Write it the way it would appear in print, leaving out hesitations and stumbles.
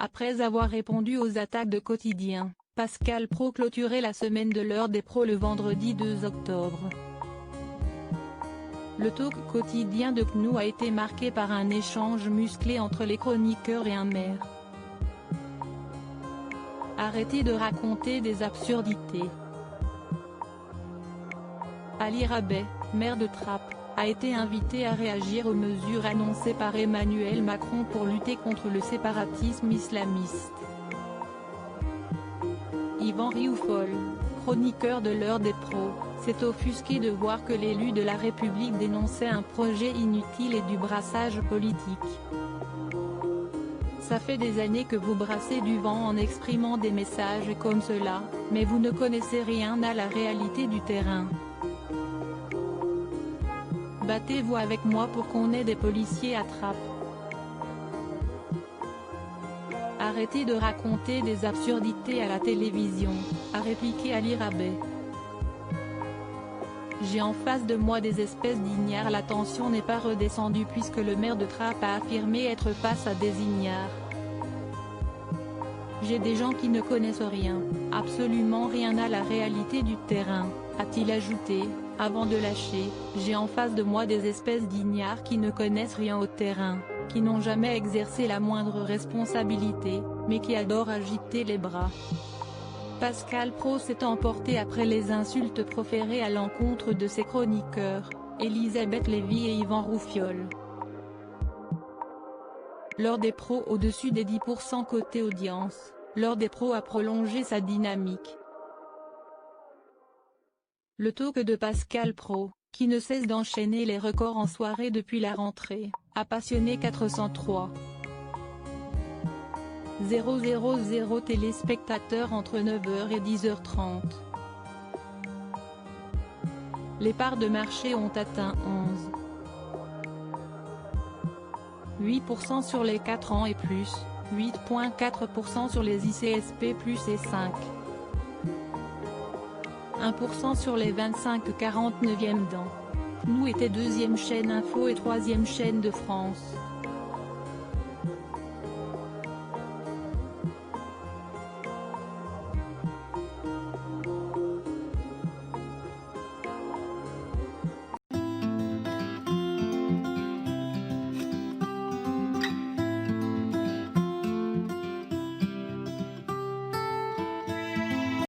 Après avoir répondu aux attaques de Quotidien, Pascal Praud clôturait la semaine de l'heure des pros le vendredi 2 octobre. Le talk quotidien de CNews a été marqué par un échange musclé entre les chroniqueurs et un maire. Arrêtez de raconter des absurdités. Ali Rabet, maire de Trappes, a été invité à réagir aux mesures annoncées par Emmanuel Macron pour lutter contre le séparatisme islamiste. Yvan Rioufol, chroniqueur de l'heure des pros, s'est offusqué de voir que l'élu de la République dénonçait un projet inutile et du brassage politique. Ça fait des années que vous brassez du vent en exprimant des messages comme cela, mais vous ne connaissez rien à la réalité du terrain. Battez-vous avec moi pour qu'on ait des policiers à Trappes. Arrêtez de raconter des absurdités à la télévision, a répliqué Ali Rabet. J'ai en face de moi des espèces d'ignards. La tension n'est pas redescendue puisque le maire de Trappes a affirmé être face à des ignards. J'ai des gens qui ne connaissent rien, absolument rien à la réalité du terrain, a-t-il ajouté, avant de lâcher, j'ai en face de moi des espèces d'ignards qui ne connaissent rien au terrain, qui n'ont jamais exercé la moindre responsabilité, mais qui adorent agiter les bras. Pascal Praud s'est emporté après les insultes proférées à l'encontre de ses chroniqueurs, Elisabeth Lévy et Yvan Rioufol. L'heure des pros au-dessus des 10% côté audience, l'heure des pros a prolongé sa dynamique. Le talk de Pascal Praud, qui ne cesse d'enchaîner les records en soirée depuis la rentrée, a passionné 403 000 téléspectateurs entre 9h et 10h30. Les parts de marché ont atteint 11,8% sur les 4 ans et plus, 8,4% sur les ICSP+ et 5,1% sur les 25-49e ans. CNews était deuxième chaîne info et troisième chaîne de France.